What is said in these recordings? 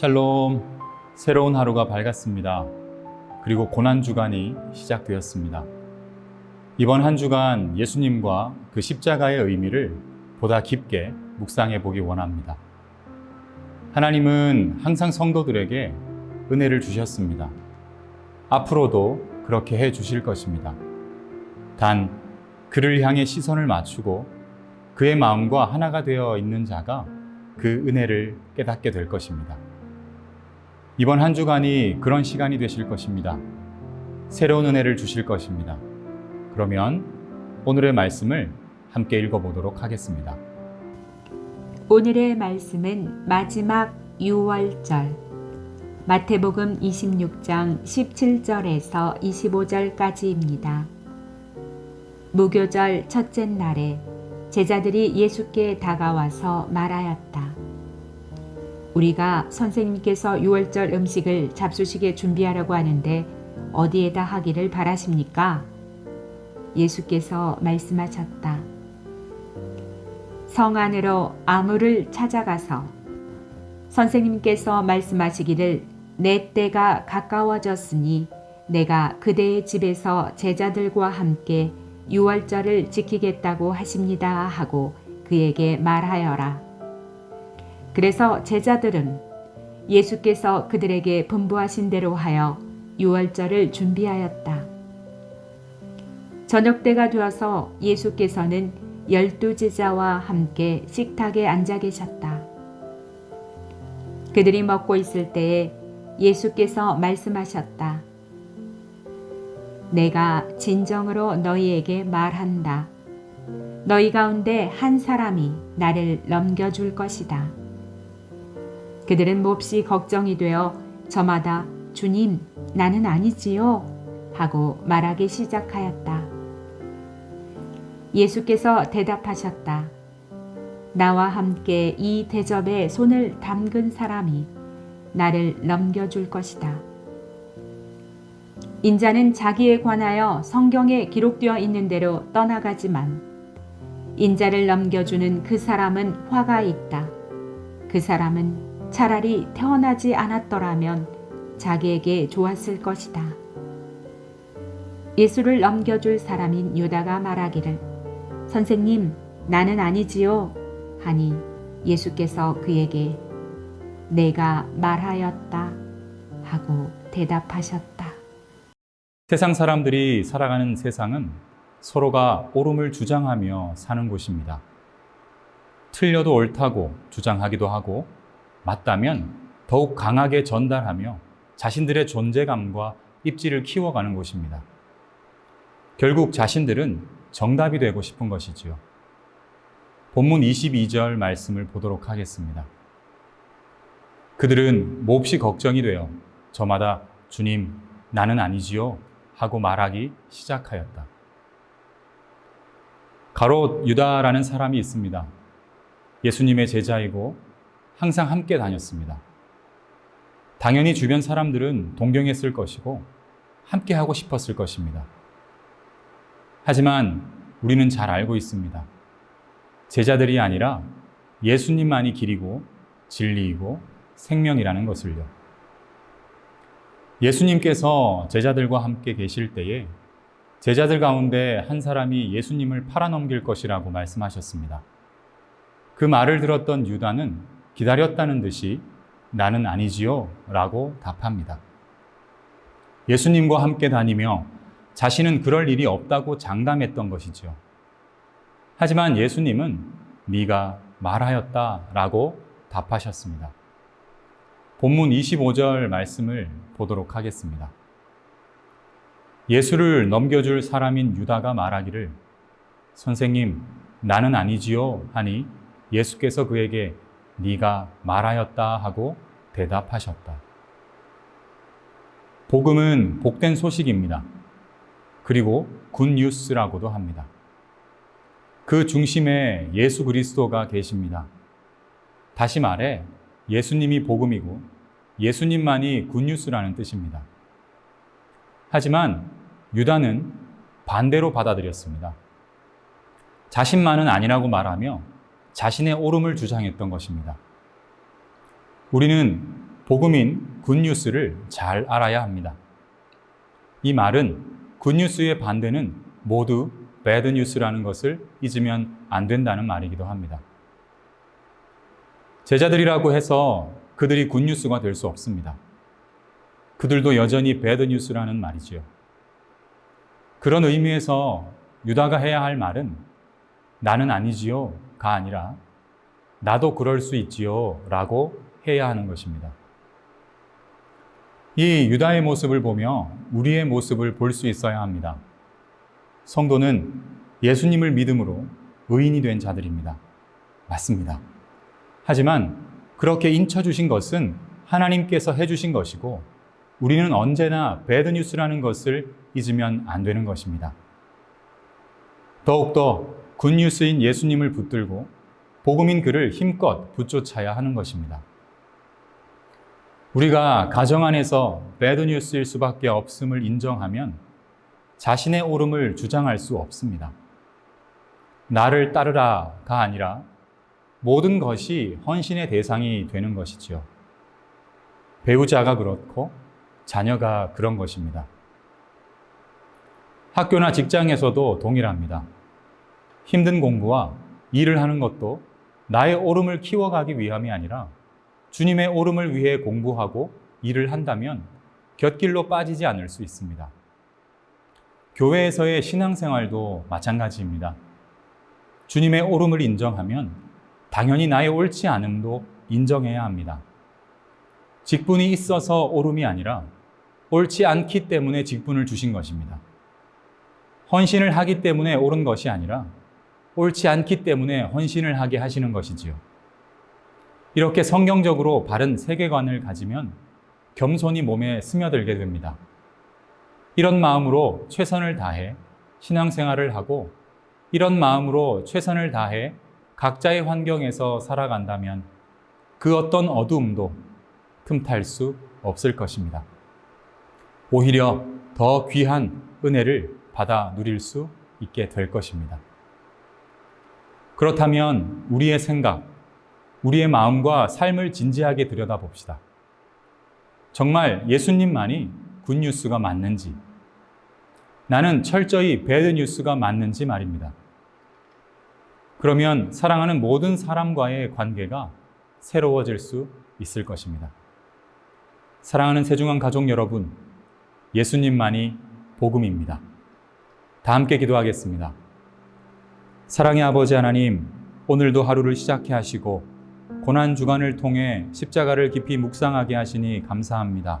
샬롬, 새로운 하루가 밝았습니다. 그리고 고난주간이 시작되었습니다. 이번 한 주간 예수님과 그 십자가의 의미를 보다 깊게 묵상해 보기 원합니다. 하나님은 항상 성도들에게 은혜를 주셨습니다. 앞으로도 그렇게 해 주실 것입니다. 단, 그를 향해 시선을 맞추고 그의 마음과 하나가 되어 있는 자가 그 은혜를 깨닫게 될 것입니다. 이번 한 주간이 그런 시간이 되실 것입니다. 새로운 은혜를 주실 것입니다. 그러면 오늘의 말씀을 함께 읽어보도록 하겠습니다. 오늘의 말씀은 마지막 유월절 마태복음 26장 17절에서 25절까지입니다. 무교절 첫째 날에 제자들이 예수께 다가와서 말하였다. 우리가 선생님께서 유월절 음식을 잡수시게 준비하려고 하는데 어디에다 하기를 바라십니까? 예수께서 말씀하셨다. 성 안으로 아무를 찾아가서 선생님께서 말씀하시기를 내 때가 가까워졌으니 내가 그대의 집에서 제자들과 함께 유월절을 지키겠다고 하십니다 하고 그에게 말하여라. 그래서 제자들은 예수께서 그들에게 분부하신 대로 하여 유월절을 준비하였다. 저녁때가 되어서 예수께서는 12제자와 함께 식탁에 앉아 계셨다. 그들이 먹고 있을 때에 예수께서 말씀하셨다. 내가 진정으로 너희에게 말한다. 너희 가운데 한 사람이 나를 넘겨줄 것이다. 그들은 몹시 걱정이 되어 저마다 주님, 나는 아니지요? 하고 말하기 시작하였다. 예수께서 대답하셨다. 나와 함께 이 대접에 손을 담근 사람이 나를 넘겨줄 것이다. 인자는 자기에 관하여 성경에 기록되어 있는 대로 떠나가지만 인자를 넘겨주는 그 사람은 화가 있다. 그 사람은 차라리 태어나지 않았더라면 자기에게 좋았을 것이다. 예수를 넘겨줄 사람인 유다가 말하기를 선생님, 나는 아니지요? 하니 예수께서 그에게 내가 말하였다 하고 대답하셨다. 세상 사람들이 살아가는 세상은 서로가 옳음을 주장하며 사는 곳입니다. 틀려도 옳다고 주장하기도 하고 맞다면 더욱 강하게 전달하며 자신들의 존재감과 입지를 키워가는 곳입니다. 결국 자신들은 정답이 되고 싶은 것이지요. 본문 22절 말씀을 보도록 하겠습니다. 그들은 몹시 걱정이 되어 저마다 주님, 나는 아니지요? 하고 말하기 시작하였다. 가롯 유다라는 사람이 있습니다. 예수님의 제자이고 항상 함께 다녔습니다. 당연히 주변 사람들은 동경했을 것이고 함께 하고 싶었을 것입니다. 하지만 우리는 잘 알고 있습니다. 제자들이 아니라 예수님만이 길이고 진리이고 생명이라는 것을요. 예수님께서 제자들과 함께 계실 때에 제자들 가운데 한 사람이 예수님을 팔아넘길 것이라고 말씀하셨습니다. 그 말을 들었던 유다는 기다렸다는 듯이 나는 아니지요 라고 답합니다. 예수님과 함께 다니며 자신은 그럴 일이 없다고 장담했던 것이죠. 하지만 예수님은 네가 말하였다 라고 답하셨습니다. 본문 25절 말씀을 보도록 하겠습니다. 예수를 넘겨줄 사람인 유다가 말하기를 선생님, 나는 아니지요 하니 예수께서 그에게 네가 말하였다 하고 대답하셨다. 복음은 복된 소식입니다. 그리고 굿뉴스라고도 합니다. 그 중심에 예수 그리스도가 계십니다. 다시 말해 예수님이 복음이고 예수님만이 굿뉴스라는 뜻입니다. 하지만 유다는 반대로 받아들였습니다. 자신만은 아니라고 말하며 자신의 옳음을 주장했던 것입니다. 우리는 복음인 굿뉴스를 잘 알아야 합니다. 이 말은 굿뉴스의 반대는 모두 배드뉴스라는 것을 잊으면 안 된다는 말이기도 합니다. 제자들이라고 해서 그들이 굿뉴스가 될 수 없습니다. 그들도 여전히 배드뉴스라는 말이지요. 그런 의미에서 유다가 해야 할 말은 나는 아니지요가 아니라 나도 그럴 수 있지요 라고 해야 하는 것입니다. 이 유다의 모습을 보며 우리의 모습을 볼 수 있어야 합니다. 성도는 예수님을 믿음으로 의인이 된 자들입니다. 맞습니다. 하지만 그렇게 인쳐주신 것은 하나님께서 해주신 것이고 우리는 언제나 배드뉴스라는 것을 잊으면 안 되는 것입니다. 더욱더 굿뉴스인 예수님을 붙들고 복음인 그를 힘껏 붙쫓아야 하는 것입니다. 우리가 가정 안에서 배드뉴스일 수밖에 없음을 인정하면 자신의 옳음을 주장할 수 없습니다. 나를 따르라가 아니라 모든 것이 헌신의 대상이 되는 것이지요. 배우자가 그렇고 자녀가 그런 것입니다. 학교나 직장에서도 동일합니다. 힘든 공부와 일을 하는 것도 나의 옳음을 키워가기 위함이 아니라 주님의 옳음을 위해 공부하고 일을 한다면 곁길로 빠지지 않을 수 있습니다. 교회에서의 신앙생활도 마찬가지입니다. 주님의 옳음을 인정하면 당연히 나의 옳지 않음도 인정해야 합니다. 직분이 있어서 옳음이 아니라 옳지 않기 때문에 직분을 주신 것입니다. 헌신을 하기 때문에 옳은 것이 아니라 옳지 않기 때문에 헌신을 하게 하시는 것이지요. 이렇게 성경적으로 바른 세계관을 가지면 겸손히 몸에 스며들게 됩니다. 이런 마음으로 최선을 다해 신앙생활을 하고 이런 마음으로 최선을 다해 각자의 환경에서 살아간다면 그 어떤 어두움도 틈탈 수 없을 것입니다. 오히려 더 귀한 은혜를 받아 누릴 수 있게 될 것입니다. 그렇다면 우리의 생각, 우리의 마음과 삶을 진지하게 들여다봅시다. 정말 예수님만이 굿뉴스가 맞는지, 나는 철저히 배드뉴스가 맞는지 말입니다. 그러면 사랑하는 모든 사람과의 관계가 새로워질 수 있을 것입니다. 사랑하는 세중앙 가족 여러분, 예수님만이 복음입니다. 다 함께 기도하겠습니다. 사랑의 아버지 하나님, 오늘도 하루를 시작해 하시고 고난 주간을 통해 십자가를 깊이 묵상하게 하시니 감사합니다.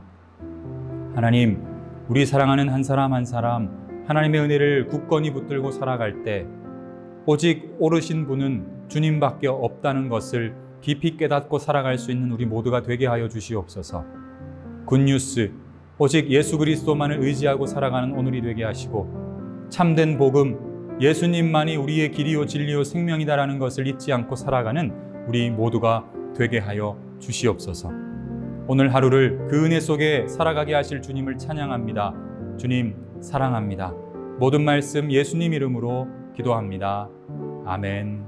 하나님, 우리 사랑하는 한 사람 한 사람 하나님의 은혜를 굳건히 붙들고 살아갈 때 오직 오르신 분은 주님밖에 없다는 것을 깊이 깨닫고 살아갈 수 있는 우리 모두가 되게 하여 주시옵소서. 굿뉴스, 오직 예수 그리스도만을 의지하고 살아가는 오늘이 되게 하시고 참된 복음, 예수님만이 우리의 길이요 진리요 생명이다라는 것을 잊지 않고 살아가는 우리 모두가 되게 하여 주시옵소서. 오늘 하루를 그 은혜 속에 살아가게 하실 주님을 찬양합니다. 주님 사랑합니다. 모든 말씀 예수님 이름으로 기도합니다. 아멘.